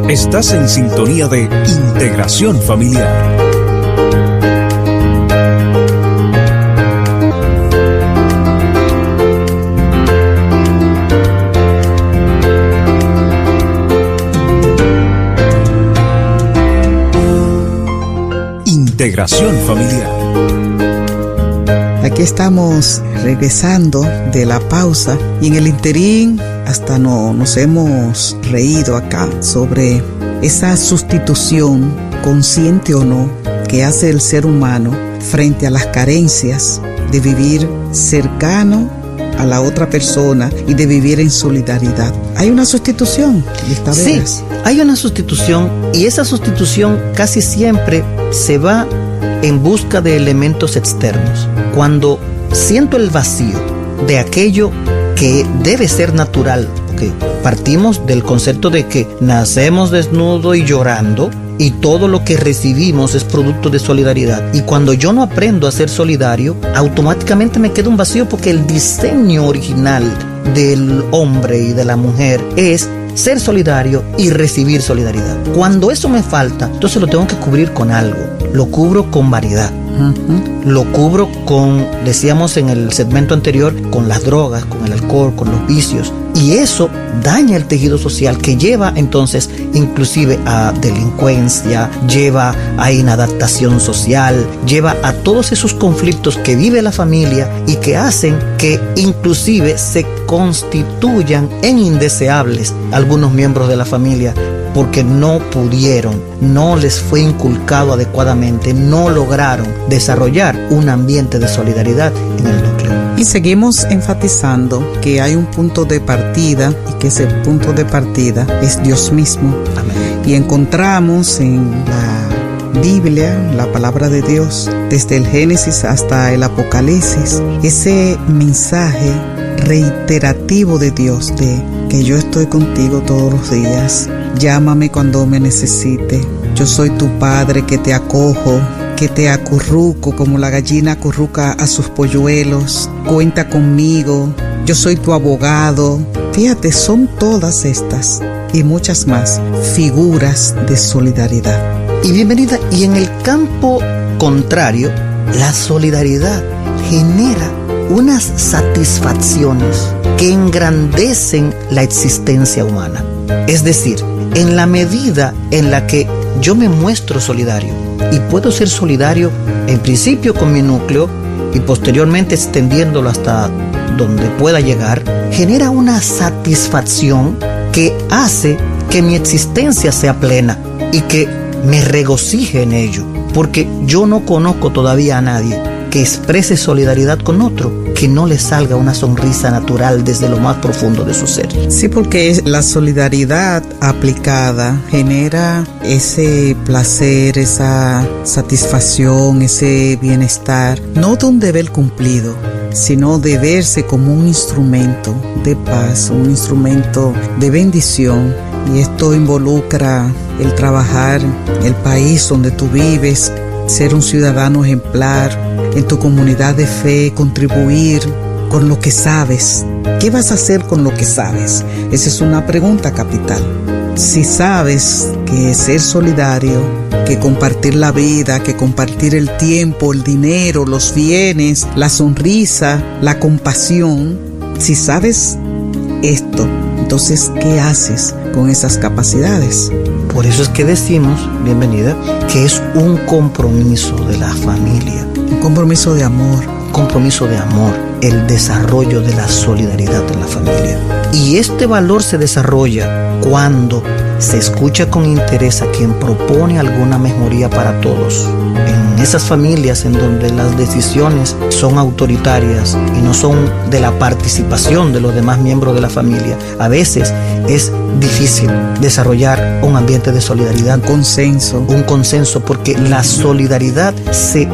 Estás en sintonía de Integración Familiar. Integración Familiar. Aquí estamos regresando de la pausa y en el interín hasta nos hemos reído acá sobre esa sustitución, consciente o no, que hace el ser humano frente a las carencias de vivir cercano a la otra persona y de vivir en solidaridad. Hay una sustitución, Lista Veras. Sí, hay una sustitución y esa sustitución casi siempre se va en busca de elementos externos. Cuando siento el vacío de aquello que debe ser natural, porque partimos del concepto de que nacemos desnudo y llorando y todo lo que recibimos es producto de solidaridad. Y cuando yo no aprendo a ser solidario, automáticamente me queda un vacío, porque el diseño original del hombre y de la mujer es ser solidario y recibir solidaridad. Cuando eso me falta, entonces lo tengo que cubrir con algo. Lo cubro con variedad. Lo cubro con, decíamos en el segmento anterior, con las drogas, con el alcohol, con los vicios. Y eso daña el tejido social, que lleva entonces inclusive a delincuencia, lleva a inadaptación social, lleva a todos esos conflictos que vive la familia y que hacen que inclusive se constituyan en indeseables algunos miembros de la familia, porque no pudieron, no les fue inculcado adecuadamente, no lograron desarrollar un ambiente de solidaridad en el núcleo. Y seguimos enfatizando que hay un punto de partida y que ese punto de partida es Dios mismo. Amén. Y encontramos en la Biblia, la palabra de Dios, desde el Génesis hasta el Apocalipsis, ese mensaje reiterativo de Dios de que yo estoy contigo todos los días. Llámame cuando me necesite. Yo soy tu padre que te acojo, que te acurruco como la gallina acurruca a sus polluelos. Cuenta conmigo. Yo soy tu abogado. Fíjate, son todas estas y muchas más figuras de solidaridad. Y bienvenida. Y en el campo contrario, la solidaridad genera unas satisfacciones que engrandecen la existencia humana. Es decir, en la medida en la que yo me muestro solidario, y puedo ser solidario en principio con mi núcleo y posteriormente extendiéndolo hasta donde pueda llegar, genera una satisfacción que hace que mi existencia sea plena y que me regocije en ello, porque yo no conozco todavía a nadie que exprese solidaridad con otro que no le salga una sonrisa natural desde lo más profundo de su ser. Sí, porque la solidaridad aplicada genera ese placer, esa satisfacción, ese bienestar, no de un deber cumplido, sino de verse como un instrumento de paz, un instrumento de bendición. Y esto involucra el trabajar el país donde tú vives, ser un ciudadano ejemplar en tu comunidad de fe, contribuir con lo que sabes. ¿Qué vas a hacer con lo que sabes? Esa es una pregunta capital. Si sabes que ser solidario, que compartir la vida, que compartir el tiempo, el dinero, los bienes, la sonrisa, la compasión, si sabes esto, entonces, ¿qué haces con esas capacidades? Por eso es que decimos, bienvenida, que es un compromiso de la familia. Un compromiso de amor. compromiso de amor, el desarrollo de la solidaridad en la familia. Y este valor se desarrolla cuando se escucha con interés a quien propone alguna mejoría para todos. En esas familias en donde las decisiones son autoritarias y no son de la participación de los demás miembros de la familia, a veces es difícil desarrollar un ambiente de solidaridad. Un consenso, porque la solidaridad,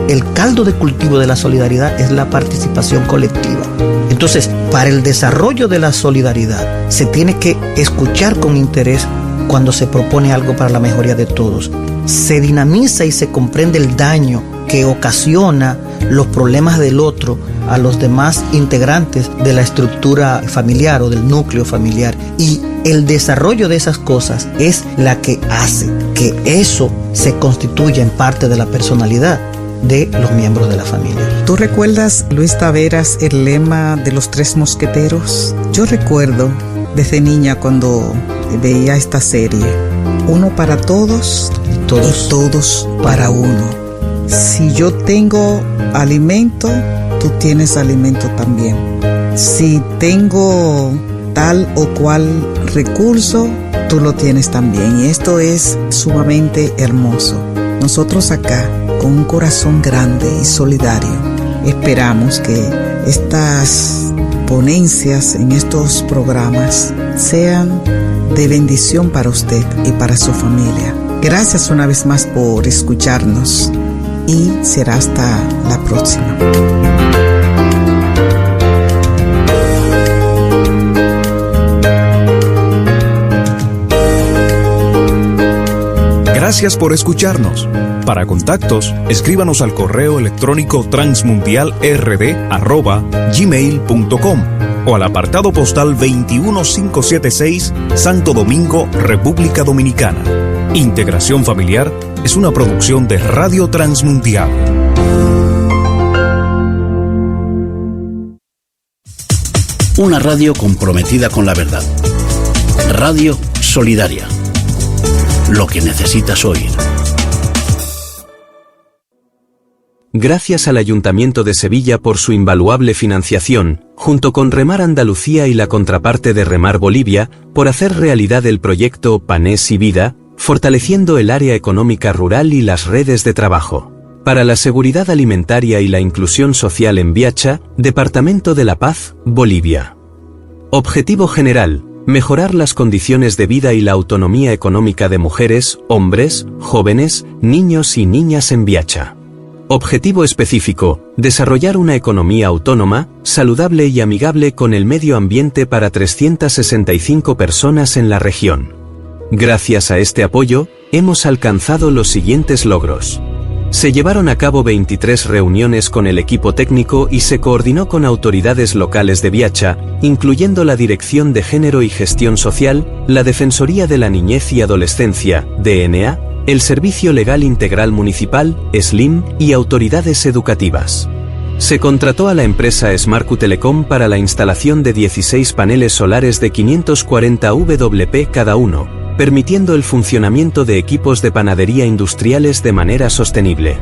el caldo de cultivo de la solidaridad es la participación colectiva. Entonces, para el desarrollo de la solidaridad, se tiene que escuchar con interés cuando se propone algo para la mejoría de todos. Se dinamiza y se comprende el daño que ocasiona los problemas del otro a los demás integrantes de la estructura familiar o del núcleo familiar. Y el desarrollo de esas cosas es la que hace que eso se constituya en parte de la personalidad de los miembros de la familia. ¿Tú recuerdas, Luis Taveras, el lema de los 3 mosqueteros? Yo recuerdo desde niña cuando veía esta serie: uno para todos y todos para uno. Si yo tengo alimento, tú tienes alimento también. Si tengo tal o cual recurso, tú lo tienes también. Y esto es sumamente hermoso. Nosotros acá, con un corazón grande y solidario, esperamos que estas ponencias en estos programas sean de bendición para usted y para su familia. Gracias una vez más por escucharnos y será hasta la próxima. Gracias por escucharnos. Para contactos, escríbanos al correo electrónico transmundialrd@gmail.com o al apartado postal 21576, Santo Domingo, República Dominicana. Integración Familiar es una producción de Radio Transmundial. Una radio comprometida con la verdad. Radio Solidaria. Lo que necesitas oír. Gracias al Ayuntamiento de Sevilla por su invaluable financiación, junto con Remar Andalucía y la contraparte de Remar Bolivia, por hacer realidad el proyecto Panés y Vida, fortaleciendo el área económica rural y las redes de trabajo. Para la seguridad alimentaria y la inclusión social en Biacha, Departamento de La Paz, Bolivia. Objetivo general: mejorar las condiciones de vida y la autonomía económica de mujeres, hombres, jóvenes, niños y niñas en Biacha. Objetivo específico: desarrollar una economía autónoma, saludable y amigable con el medio ambiente para 365 personas en la región. Gracias a este apoyo, hemos alcanzado los siguientes logros. Se llevaron a cabo 23 reuniones con el equipo técnico y se coordinó con autoridades locales de Biacha, incluyendo la Dirección de Género y Gestión Social, la Defensoría de la Niñez y Adolescencia, DNA, el Servicio Legal Integral Municipal, SLIM, y autoridades educativas. Se contrató a la empresa Smartcu Telecom para la instalación de 16 paneles solares de 540 WP cada uno, permitiendo el funcionamiento de equipos de panadería industriales de manera sostenible.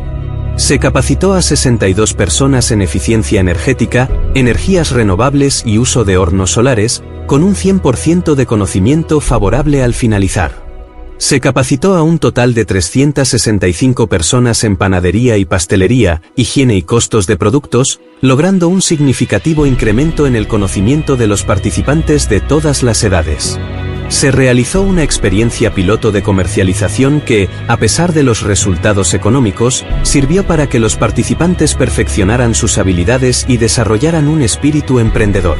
Se capacitó a 62 personas en eficiencia energética, energías renovables y uso de hornos solares, con un 100% de conocimiento favorable al finalizar. Se capacitó a un total de 365 personas en panadería y pastelería, higiene y costos de productos, logrando un significativo incremento en el conocimiento de los participantes de todas las edades. Se realizó una experiencia piloto de comercialización que, a pesar de los resultados económicos, sirvió para que los participantes perfeccionaran sus habilidades y desarrollaran un espíritu emprendedor.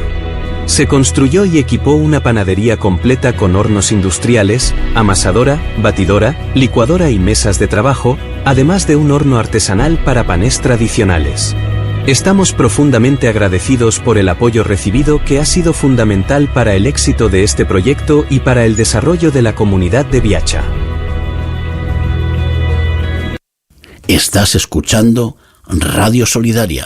Se construyó y equipó una panadería completa con hornos industriales, amasadora, batidora, licuadora y mesas de trabajo, además de un horno artesanal para panés tradicionales. Estamos profundamente agradecidos por el apoyo recibido, que ha sido fundamental para el éxito de este proyecto y para el desarrollo de la comunidad de Biacha. Estás escuchando Radio Solidaria.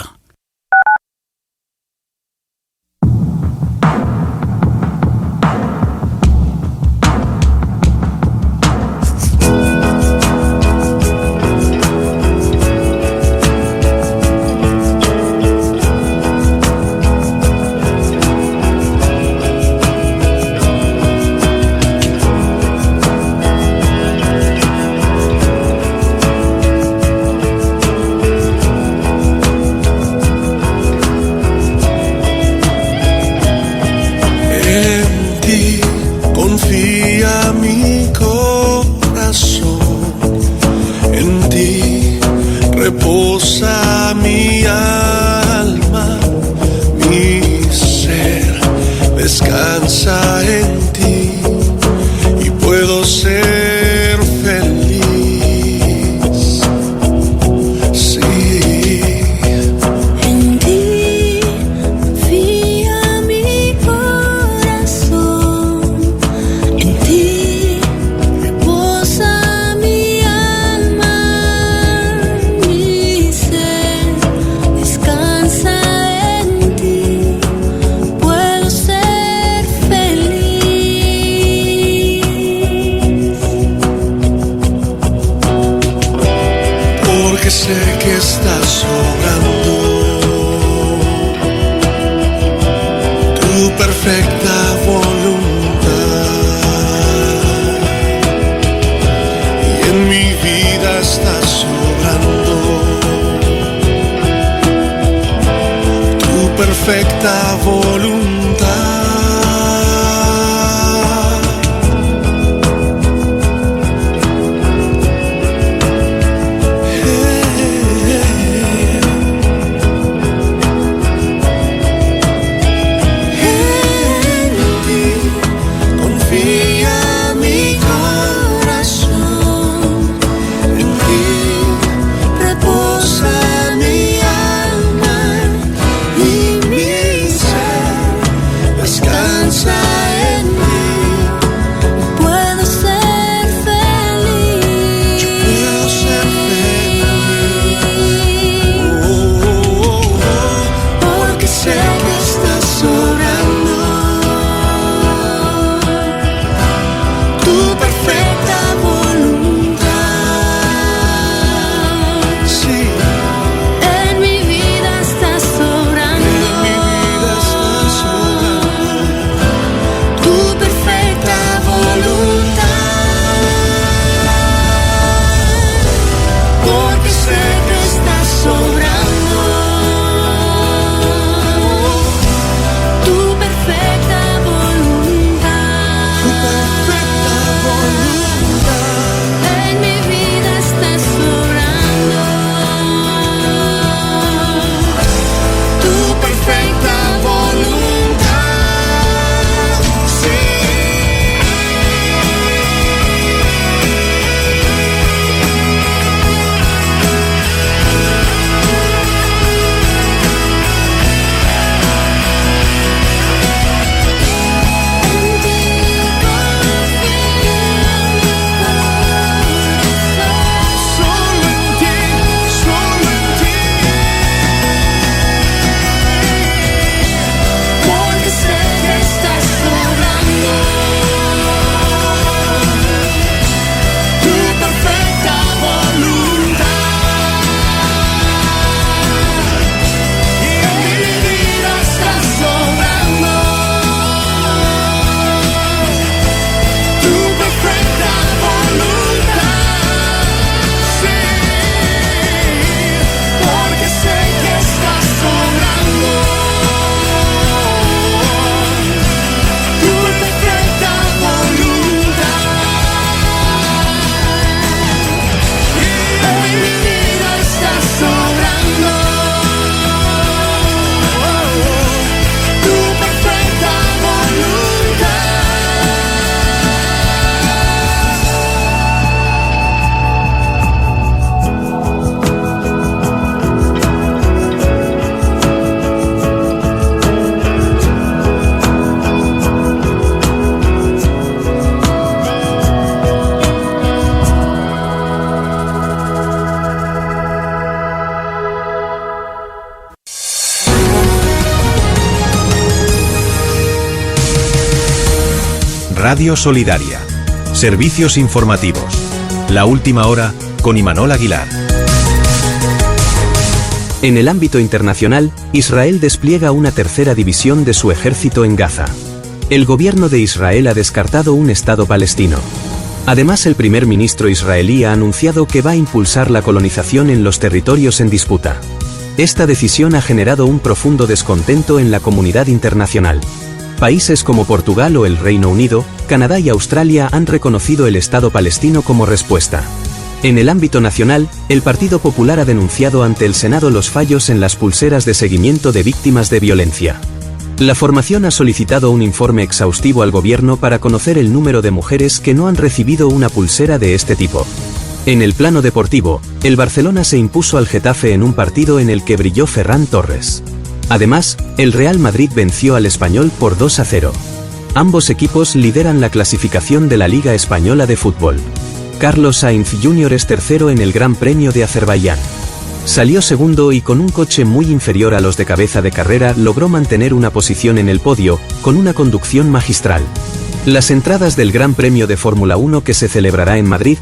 porque sé que estás sobrando. Tu perfecta voluntad, y en mi vida estás sobrando. Tu perfecta voluntad. Radio Solidaria. Servicios informativos. La última hora con Imanol Aguilar. En el ámbito internacional, Israel despliega una tercera división de su ejército en Gaza. El gobierno de Israel ha descartado un Estado palestino. Además, el primer ministro israelí ha anunciado que va a impulsar la colonización en los territorios en disputa. Esta decisión ha generado un profundo descontento en la comunidad internacional. Países como Portugal o el Reino Unido, Canadá y Australia han reconocido el Estado palestino como respuesta. En el ámbito nacional, el Partido Popular ha denunciado ante el Senado los fallos en las pulseras de seguimiento de víctimas de violencia. La formación ha solicitado un informe exhaustivo al gobierno para conocer el número de mujeres que no han recibido una pulsera de este tipo. En el plano deportivo, el Barcelona se impuso al Getafe en un partido en el que brilló Ferran Torres. Además, el Real Madrid venció al Español por 2-0. Ambos equipos lideran la clasificación de la Liga Española de Fútbol. Carlos Sainz Jr. es tercero en el Gran Premio de Azerbaiyán. Salió segundo y con un coche muy inferior a los de cabeza de carrera logró mantener una posición en el podio, con una conducción magistral. Las entradas del Gran Premio de Fórmula 1 que se celebrará en Madrid